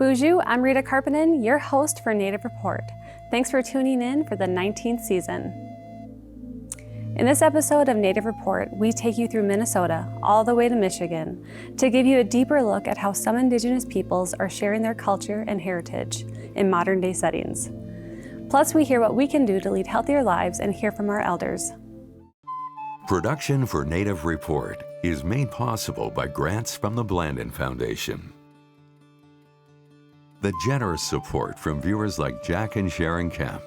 Bonjour, I'm Rita Karpinen, your host for Native Report. Thanks for tuning in for the 19th season. In this episode of Native Report, we take you through Minnesota all the way to Michigan to give you a deeper look at how some Indigenous peoples are sharing their culture and heritage in modern day settings. Plus, we hear what we can do to lead healthier lives and hear from our elders. Production for Native Report is made possible by grants from the Blandin Foundation. The generous support from viewers like Jack and Sharon Kemp,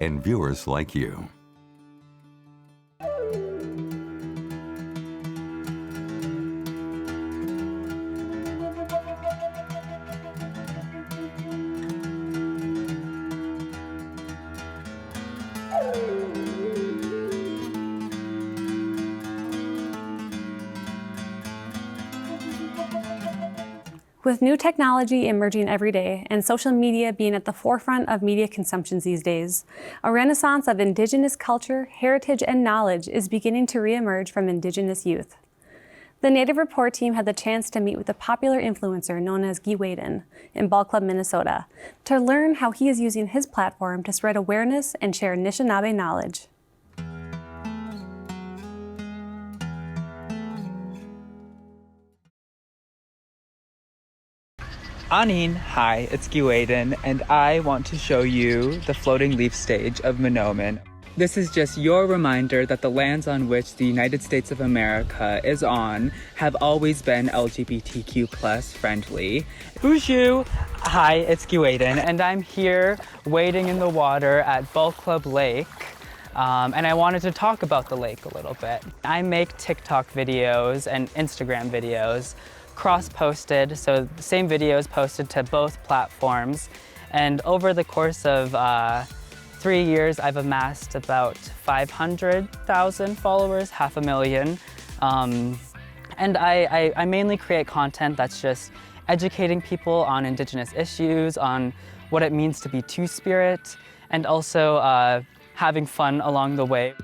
and viewers like you. With new technology emerging every day and social media being at the forefront of media consumption these days, a renaissance of Indigenous culture, heritage, and knowledge is beginning to reemerge from Indigenous youth. The Native Report team had the chance to meet with a popular influencer known as Guiden in Ball Club, Minnesota, to learn how he is using his platform to spread awareness and share Anishinaabe knowledge. Anin, hi, it's Guiden, and I want to show you the floating leaf stage of Minoman. This is just your reminder that the lands on which the United States of America is on have always been LGBTQ+ friendly. Bonjour, hi, it's Guiden, and I'm here wading in the water at Ball Club Lake. And I wanted to talk about the lake a little bit. I make TikTok videos and Instagram videos, cross-posted, so the same videos posted to both platforms. And over the course of 3 years, I've amassed about 500,000 followers, 500,000. And I mainly create content that's just educating people on Indigenous issues, on what it means to be Two-Spirit, and also having fun along the way.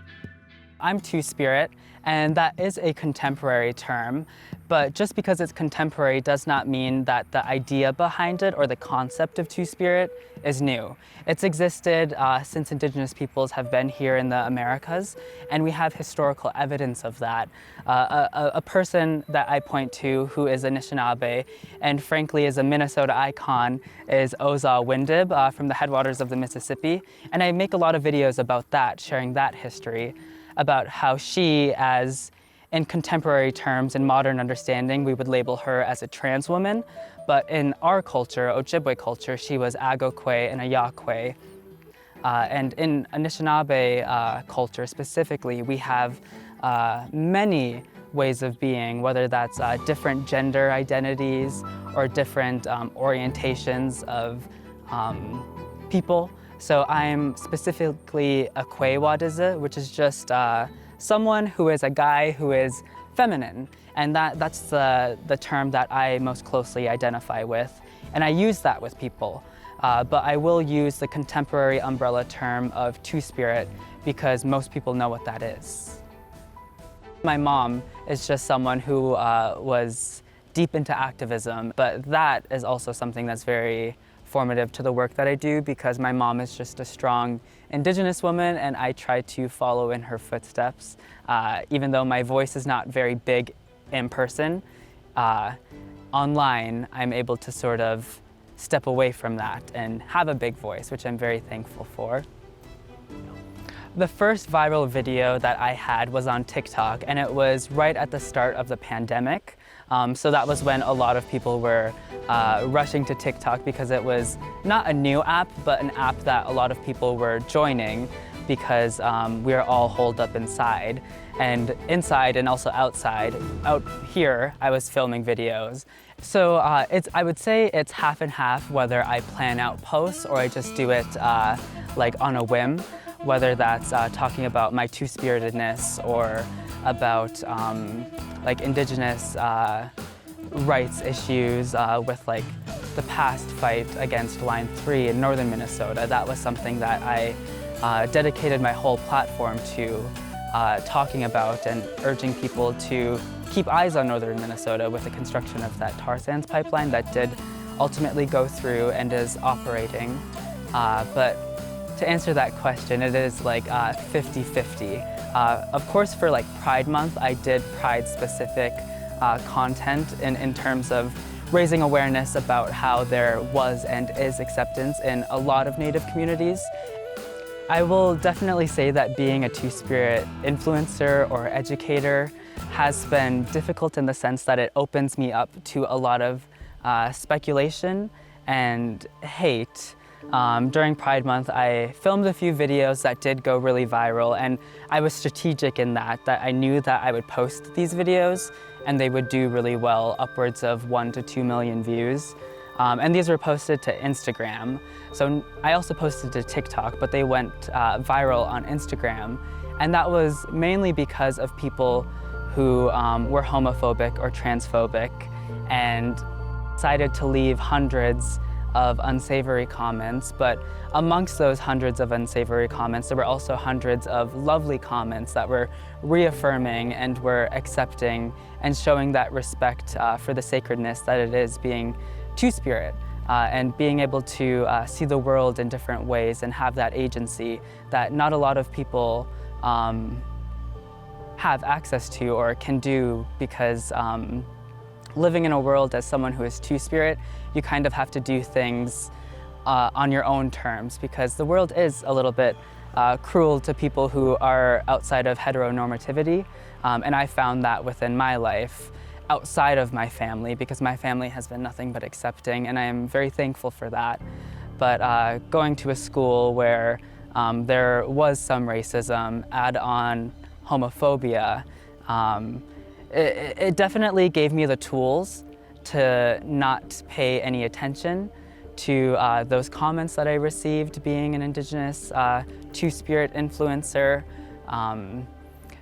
I'm Two-Spirit, and that is a contemporary term, but just because it's contemporary does not mean that the idea behind it or the concept of Two-Spirit is new. It's existed since Indigenous peoples have been here in the Americas, and we have historical evidence of that. A person that I point to who is Anishinaabe and frankly is a Minnesota icon is Ozaw Windib from the headwaters of the Mississippi, and I make a lot of videos about that, sharing that history, about how she, as in contemporary terms and modern understanding, we would label her as a trans woman, but in our culture, Ojibwe culture, she was Agokwe and a Yakwe. And in Anishinaabe culture specifically, we have many ways of being, whether that's different gender identities or different orientations of people. So I'm specifically a Kwe-Wadiza, which is just someone who is a guy who is feminine. And that's the term that I most closely identify with. And I use that with people. But I will use the contemporary umbrella term of Two-Spirit because most people know what that is. My mom is just someone who was deep into activism, but that is also something that's very formative to the work that I do because my mom is just a strong Indigenous woman and I try to follow in her footsteps. Even though my voice is not very big in person, online I'm able to sort of step away from that and have a big voice, which I'm very thankful for. The first viral video that I had was on TikTok, and it was right at the start of the pandemic. So that was when a lot of people were rushing to TikTok because it was not a new app, but an app that a lot of people were joining because we are all holed up inside. And inside and also outside, out here, I was filming videos. So I would say it's half and half whether I plan out posts or I just do it like on a whim, whether that's talking about my two-spiritedness or about like Indigenous rights issues with like the past fight against Line 3 in northern Minnesota. That was something that I dedicated my whole platform to talking about and urging people to keep eyes on northern Minnesota with the construction of that tar sands pipeline that did ultimately go through and is operating. But to answer that question, it is like 50-50. Of course, for like Pride Month, I did Pride-specific content in terms of raising awareness about how there was and is acceptance in a lot of Native communities. I will definitely say that being a Two-Spirit influencer or educator has been difficult in the sense that it opens me up to a lot of speculation and hate. During Pride Month, I filmed a few videos that did go really viral, and I was strategic in that I knew that I would post these videos and they would do really well, upwards of 1 to 2 million views. And these were posted to Instagram. So I also posted to TikTok, but they went viral on Instagram. And that was mainly because of people who were homophobic or transphobic and decided to leave hundreds of unsavory comments. But amongst those hundreds of unsavory comments, there were also hundreds of lovely comments that were reaffirming and were accepting and showing that respect for the sacredness that it is being Two-Spirit, and being able to see the world in different ways and have that agency that not a lot of people have access to or can do, because living in a world as someone who is Two-Spirit, you kind of have to do things on your own terms, because the world is a little bit cruel to people who are outside of heteronormativity, and I found that within my life, outside of my family, because my family has been nothing but accepting, and I am very thankful for that. But going to a school where there was some racism, add on homophobia, it definitely gave me the tools to not pay any attention to those comments that I received being an Indigenous Two-Spirit influencer,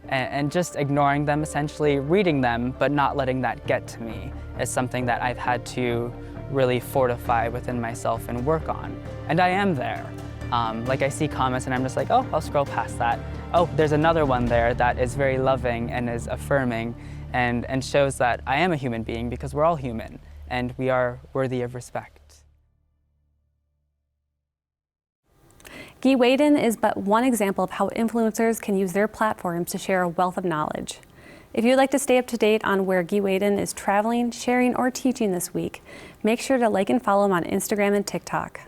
and just ignoring them, essentially reading them, but not letting that get to me is something that I've had to really fortify within myself and work on. And I am there. Like I see comments and I'm just like, oh, I'll scroll past that. Oh, there's another one there that is very loving and is affirming and shows that I am a human being, because we're all human and we are worthy of respect. Guiden is but one example of how influencers can use their platforms to share a wealth of knowledge. If you'd like to stay up to date on where Guiden is traveling, sharing, or teaching this week, make sure to like and follow him on Instagram and TikTok.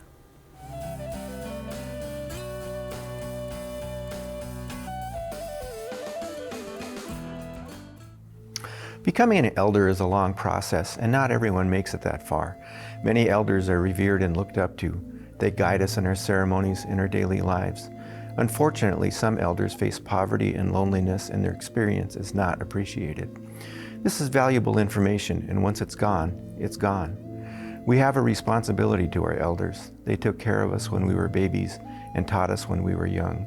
Becoming an elder is a long process, and not everyone makes it that far. Many elders are revered and looked up to. They guide us in our ceremonies, in our daily lives. Unfortunately, some elders face poverty and loneliness, and their experience is not appreciated. This is valuable information, and once it's gone, it's gone. We have a responsibility to our elders. They took care of us when we were babies and taught us when we were young.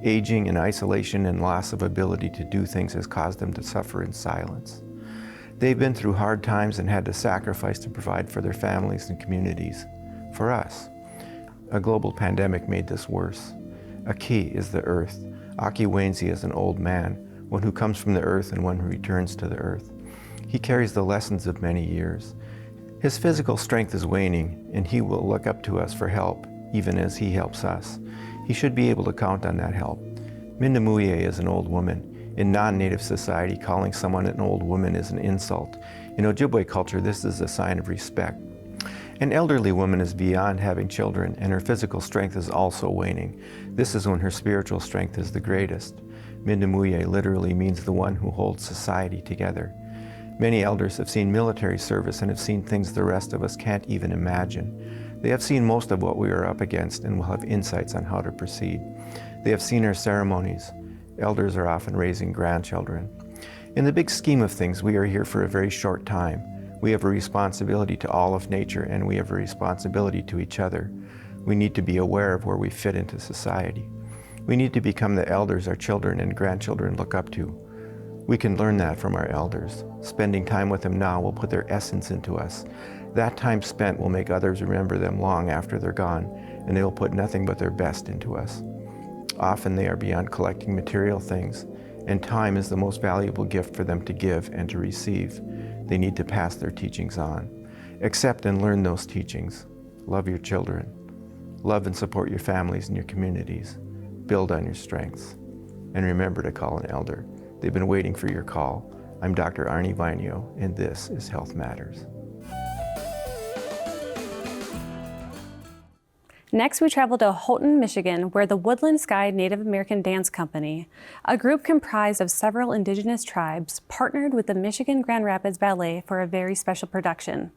Aging and isolation and loss of ability to do things has caused them to suffer in silence. They've been through hard times and had to sacrifice to provide for their families and communities, for us. A global pandemic made this worse. Aki is the earth. Aki Wenzi is an old man, one who comes from the earth and one who returns to the earth. He carries the lessons of many years. His physical strength is waning, and he will look up to us for help, even as he helps us. He should be able to count on that help. Mindamuye is an old woman. In non-Native society, calling someone an old woman is an insult. In Ojibwe culture, this is a sign of respect. An elderly woman is beyond having children, and her physical strength is also waning. This is when her spiritual strength is the greatest. Mindamuye literally means the one who holds society together. Many elders have seen military service and have seen things the rest of us can't even imagine. They have seen most of what we are up against and will have insights on how to proceed. They have seen our ceremonies. Elders are often raising grandchildren. In the big scheme of things, we are here for a very short time. We have a responsibility to all of nature, and we have a responsibility to each other. We need to be aware of where we fit into society. We need to become the elders our children and grandchildren look up to. We can learn that from our elders. Spending time with them now will put their essence into us. That time spent will make others remember them long after they're gone, and they will put nothing but their best into us. Often they are beyond collecting material things, and time is the most valuable gift for them to give and to receive. They need to pass their teachings on. Accept and learn those teachings. Love your children. Love and support your families and your communities. Build on your strengths. And remember to call an elder. They've been waiting for your call. I'm Dr. Arnie Vainio, and this is Health Matters. Next, we travel to Houghton, Michigan, where the Woodland Sky Native American Dance Company, a group comprised of several indigenous tribes, partnered with the Michigan Grand Rapids Ballet for a very special production.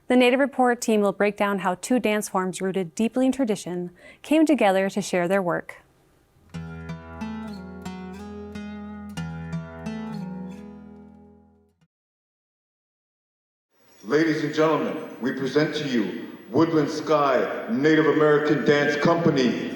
The Native Report team will break down how two dance forms rooted deeply in tradition came together to share their work. Ladies and gentlemen, we present to you Woodland Sky Native American Dance Company.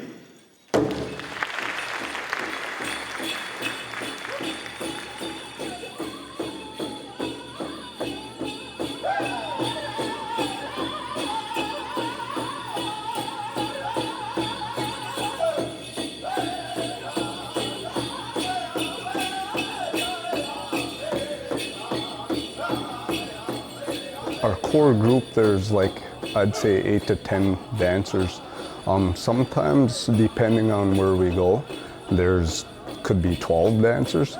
Our core group, there's I'd say 8 to 10 dancers. Sometimes, depending on where we go, could be 12 dancers.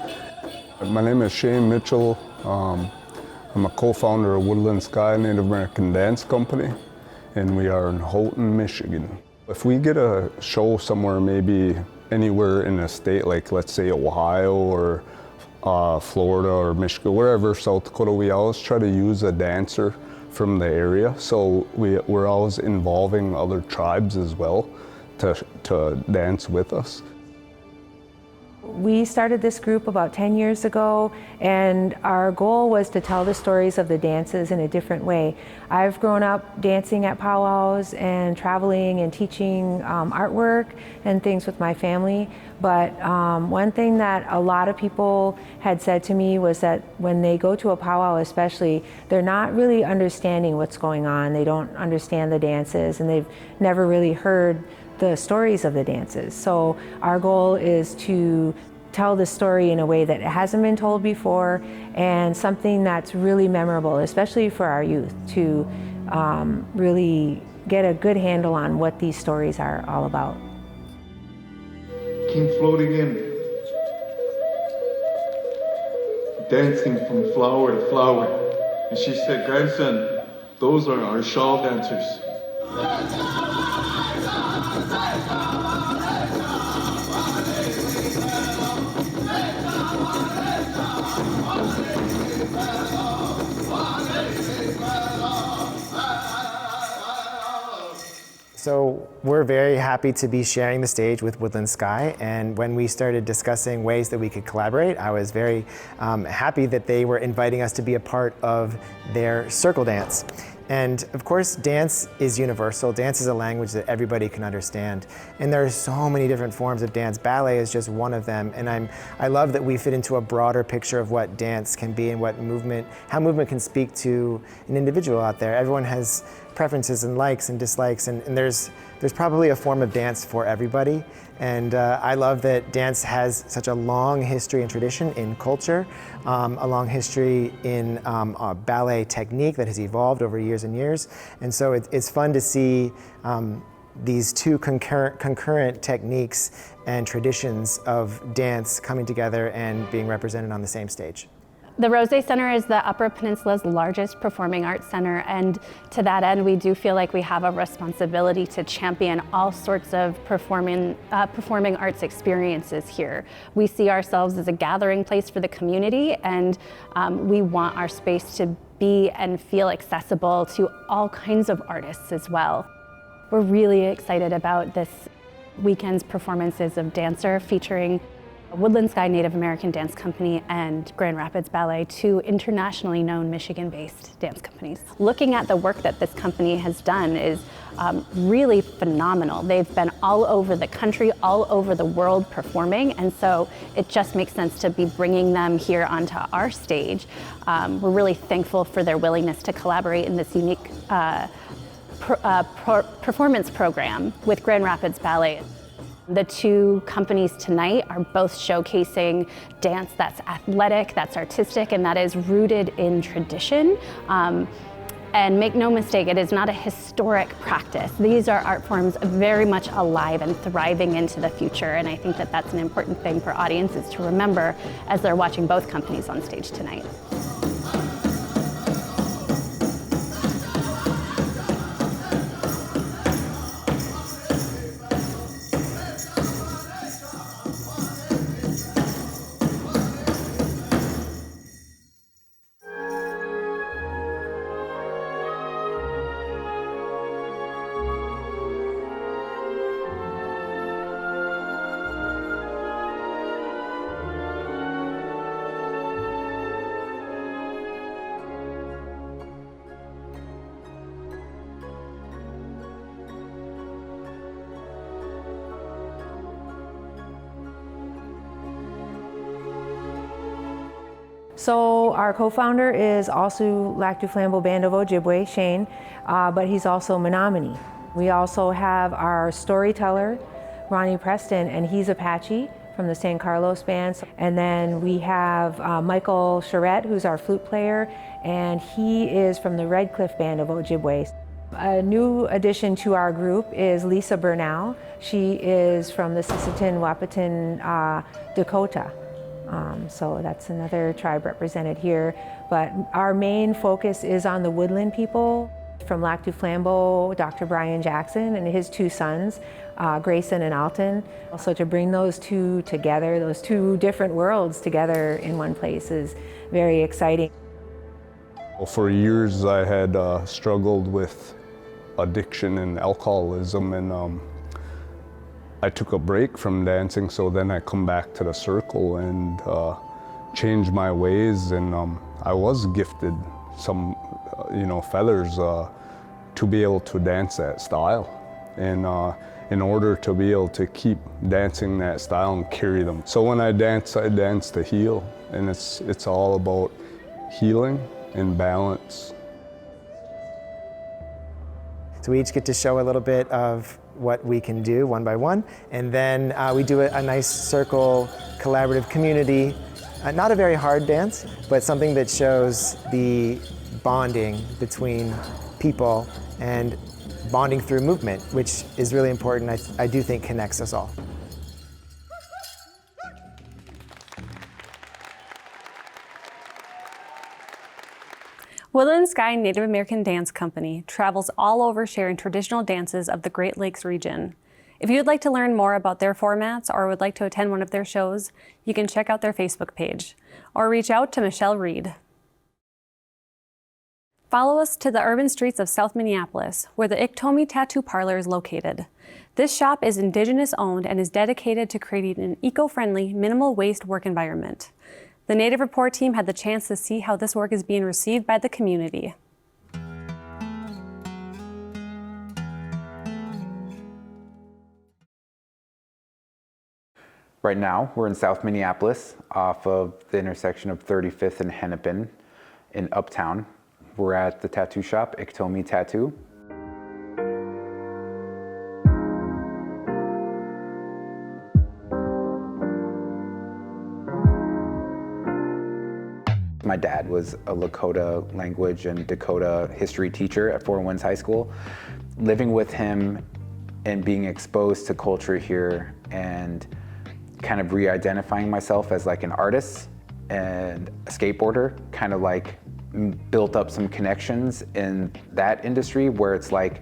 My name is Shane Mitchell. I'm a co-founder of Woodland Sky Native American Dance Company, and we are in Houghton, Michigan. If we get a show somewhere, maybe anywhere in the state, like let's say Ohio or Florida or Michigan, wherever, South Dakota, we always try to use a dancer from the area. So we're always involving other tribes as well to dance with us. We started this group about 10 years ago, and our goal was to tell the stories of the dances in a different way. I've grown up dancing at powwows and traveling and teaching artwork and things with my family, but one thing that a lot of people had said to me was that when they go to a powwow especially, they're not really understanding what's going on. They don't understand the dances, and they've never really heard the stories of the dances. So our goal is to tell the story in a way that it hasn't been told before, and something that's really memorable, especially for our youth, to really get a good handle on what these stories are all about. Came floating in, dancing from flower to flower. And she said, "Grandson, those are our shawl dancers." So we're very happy to be sharing the stage with Woodland Sky, and when we started discussing ways that we could collaborate, I was very happy that they were inviting us to be a part of their circle dance. And of course, dance is universal. Dance is a language that everybody can understand. And there are so many different forms of dance. Ballet is just one of them. And I love that we fit into a broader picture of what dance can be and how movement can speak to an individual out there. Everyone has preferences and likes and dislikes, and there's probably a form of dance for everybody. And I love that dance has such a long history and tradition in culture, a long history in ballet technique that has evolved over years and years. And so it's fun to see these two concurrent techniques and traditions of dance coming together and being represented on the same stage. The Rose Center is the Upper Peninsula's largest performing arts center, and to that end, we do feel like we have a responsibility to champion all sorts of performing arts experiences here. We see ourselves as a gathering place for the community, and we want our space to be and feel accessible to all kinds of artists as well. We're really excited about this weekend's performances of Dancer, featuring Woodland Sky Native American Dance Company and Grand Rapids Ballet, two internationally known Michigan-based dance companies. Looking at the work that this company has done is really phenomenal. They've been all over the country, all over the world performing, and so it just makes sense to be bringing them here onto our stage. We're really thankful for their willingness to collaborate in this unique performance program with Grand Rapids Ballet. The two companies tonight are both showcasing dance that's athletic, that's artistic, and that is rooted in tradition. And make no mistake, it is not a historic practice. These are art forms very much alive and thriving into the future, and I think that that's an important thing for audiences to remember as they're watching both companies on stage tonight. So our co-founder is also Lac du Flambeau Band of Ojibwe, Shane, but he's also Menominee. We also have our storyteller, Ronnie Preston, and he's Apache from the San Carlos Band. And then we have Michael Charette, who's our flute player, and he is from the Red Cliff Band of Ojibwe. A new addition to our group is Lisa Bernal. She is from the Sisseton Wahpeton Dakota. So that's another tribe represented here. But our main focus is on the woodland people. From Lac du Flambeau, Dr. Brian Jackson and his two sons, Grayson and Alton. Also to bring those two together, those two different worlds together in one place is very exciting. For years I had struggled with addiction and alcoholism, and I took a break from dancing, so then I come back to the circle and change my ways, and I was gifted some feathers to be able to dance that style, and in order to be able to keep dancing that style and carry them. So when I dance to heal, and it's all about healing and balance. So we each get to show a little bit of what we can do one by one, and then we do a nice circle, collaborative community, not a very hard dance, but something that shows the bonding between people and bonding through movement, which is really important. I do think connects us all. Woodland Sky Native American Dance Company travels all over sharing traditional dances of the Great Lakes region. If you would like to learn more about their formats or would like to attend one of their shows, you can check out their Facebook page or reach out to Michelle Reed. Follow us to the urban streets of South Minneapolis, where the Iktomi Tattoo Parlor is located. This shop is Indigenous owned and is dedicated to creating an eco-friendly, minimal waste work environment. The Native Report team had the chance to see how this work is being received by the community. Right now, we're in South Minneapolis off of the intersection of 35th and Hennepin in Uptown. We're at the tattoo shop, Iktomi Tattoo. My dad was a Lakota language and Dakota history teacher at Four Winds High School. Living with him and being exposed to culture here and kind of re-identifying myself as like an artist and a skateboarder, kind of like built up some connections in that industry where it's like,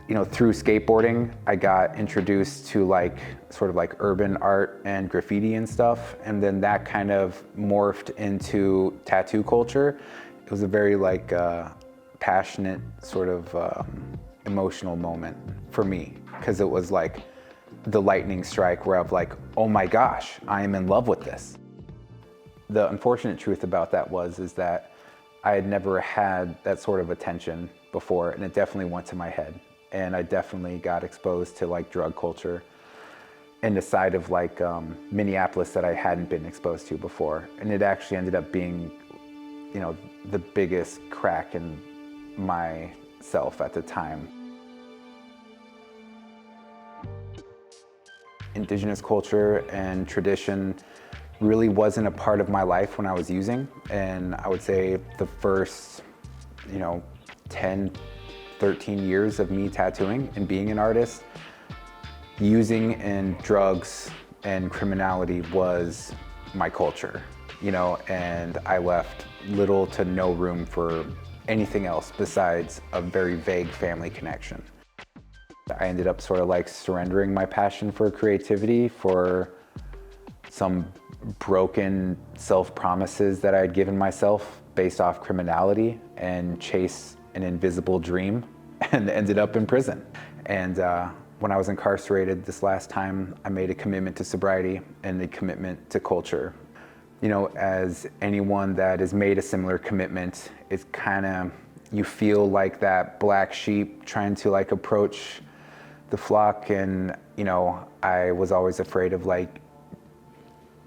you know, through skateboarding, I got introduced to like sort of like urban art and graffiti and stuff. And then that kind of morphed into tattoo culture. It was a very like passionate sort of emotional moment for me, because it was like the lightning strike where I'm like, oh my gosh, I am in love with this. The unfortunate truth about that is that I had never had that sort of attention before, and it definitely went to my head. And I definitely got exposed to like drug culture in the side of like Minneapolis that I hadn't been exposed to before. And it actually ended up being, you know, the biggest crack in myself at the time. Indigenous culture and tradition really wasn't a part of my life when I was using. And I would say the first 10, 13 years of me tattooing and being an artist, using and drugs and criminality was my culture, and I left little to no room for anything else besides a very vague family connection. I ended up sort of like surrendering my passion for creativity for some broken self-promises that I had given myself based off criminality, and chase an invisible dream, and ended up in prison. And when I was incarcerated this last time, I made a commitment to sobriety and a commitment to culture. As anyone that has made a similar commitment, it's kind of, you feel like that black sheep trying to like approach the flock, and I was always afraid of like,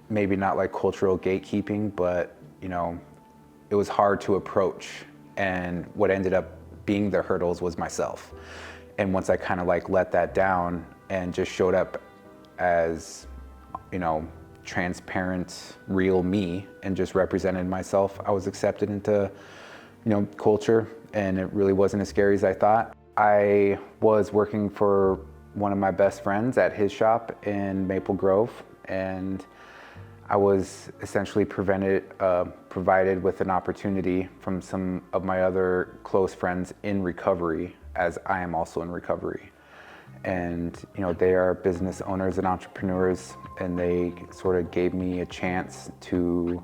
maybe not like cultural gatekeeping, but it was hard to approach, and what ended up being the hurdles was myself. And once I kind of like let that down and just showed up as transparent, real me, and just represented myself, I was accepted into culture, and it really wasn't as scary as I thought. I was working for one of my best friends at his shop in Maple Grove, and I was essentially provided with an opportunity from some of my other close friends in recovery, as I am also in recovery. And they are business owners and entrepreneurs, and they sort of gave me a chance to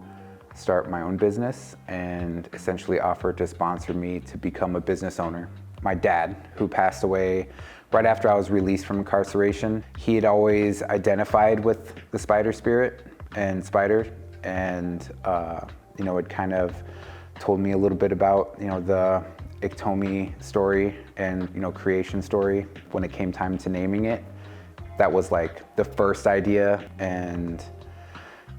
start my own business and essentially offered to sponsor me to become a business owner. My dad, who passed away right after I was released from incarceration, he had always identified with the spider spirit and spider, and it kind of told me a little bit about the Iktomi story and creation story. When it came time to naming it, that was like the first idea, and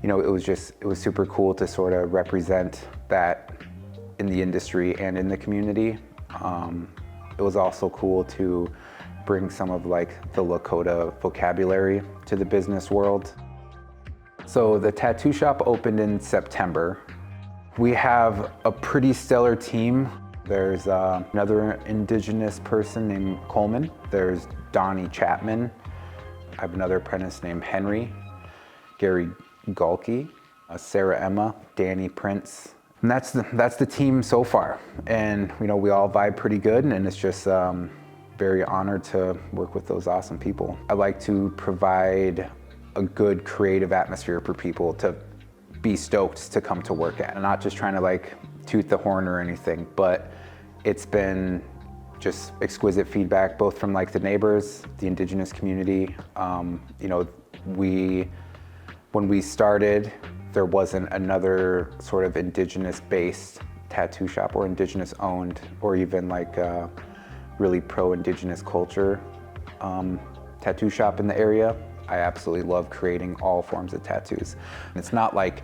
it was super cool to sort of represent that in the industry and in the community. It was also cool to bring some of like the Lakota vocabulary to the business world. So the tattoo shop opened in September. We have a pretty stellar team. There's another Indigenous person named Coleman. There's Donnie Chapman. I have another apprentice named Henry, Gary Galkey, Sarah Emma, Danny Prince. And that's the team so far. And we all vibe pretty good, and it's just very honored to work with those awesome people. I like to provide a good creative atmosphere for people to be stoked to come to work at. I'm not just trying to like toot the horn or anything, but it's been just exquisite feedback, both from like the neighbors, the Indigenous community. When we started, there wasn't another sort of Indigenous-based tattoo shop or Indigenous-owned, or even like a really pro-Indigenous culture tattoo shop in the area. I absolutely love creating all forms of tattoos. It's not like,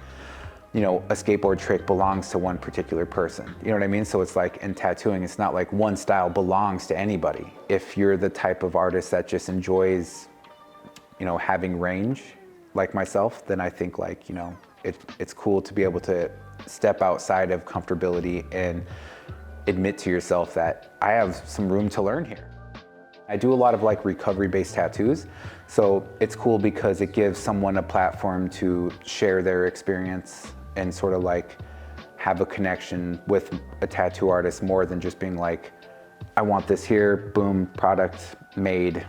a skateboard trick belongs to one particular person. You know what I mean? So it's like in tattooing, it's not like one style belongs to anybody. If you're the type of artist that just enjoys, having range, like myself, then I think like, it's cool to be able to step outside of comfortability and admit to yourself that I have some room to learn here. I do a lot of like recovery-based tattoos, so it's cool because it gives someone a platform to share their experience and sort of like have a connection with a tattoo artist more than just being like, I want this here, boom, product made,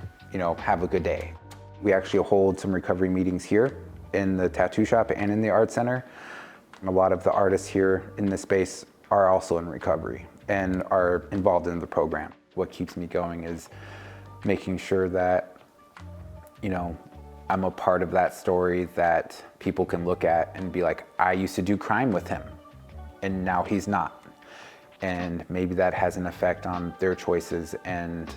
have a good day. We actually hold some recovery meetings here in the tattoo shop and in the art center. A lot of the artists here in this space are also in recovery and are involved in the program. What keeps me going is making sure that, I'm a part of that story that people can look at and be like, I used to do crime with him and now he's not. And maybe that has an effect on their choices and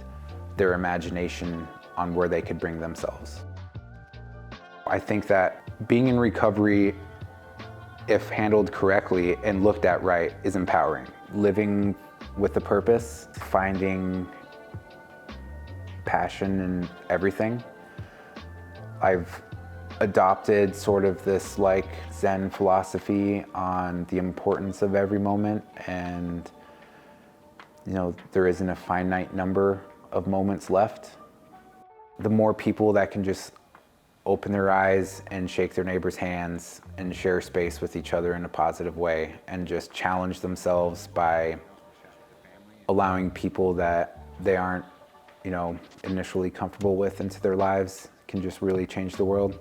their imagination on where they could bring themselves. I think that being in recovery, if handled correctly and looked at right, is empowering. Living with a purpose, finding passion in everything. I've adopted sort of this like Zen philosophy on the importance of every moment, and there isn't a finite number of moments left. The more people that can just open their eyes and shake their neighbors' hands and share space with each other in a positive way and just challenge themselves by allowing people that they aren't, initially comfortable with into their lives can just really change the world.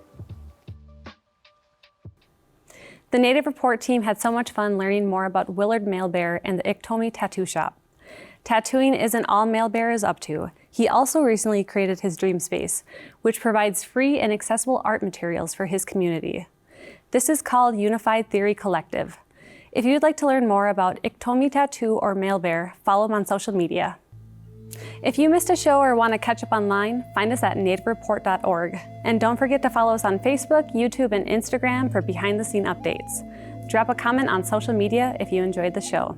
The Native Report team had so much fun learning more about Willard Male Bear and the Iktomi Tattoo Shop. Tattooing isn't all Male Bear is up to. He also recently created his Dream Space, which provides free and accessible art materials for his community. This is called Unified Theory Collective. If you'd like to learn more about Iktomi Tattoo or Male Bear, follow him on social media. If you missed a show or want to catch up online, find us at nativereport.org. And don't forget to follow us on Facebook, YouTube, and Instagram for behind-the-scene updates. Drop a comment on social media if you enjoyed the show.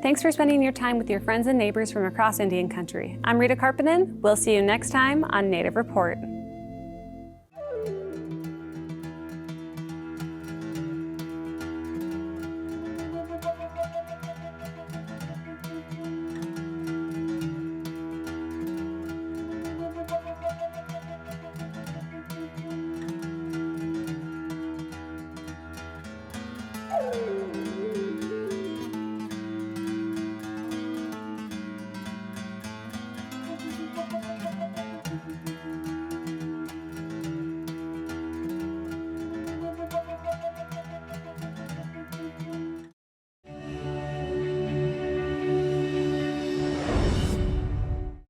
Thanks for spending your time with your friends and neighbors from across Indian country. I'm Rita Karppinen. We'll see you next time on Native Report.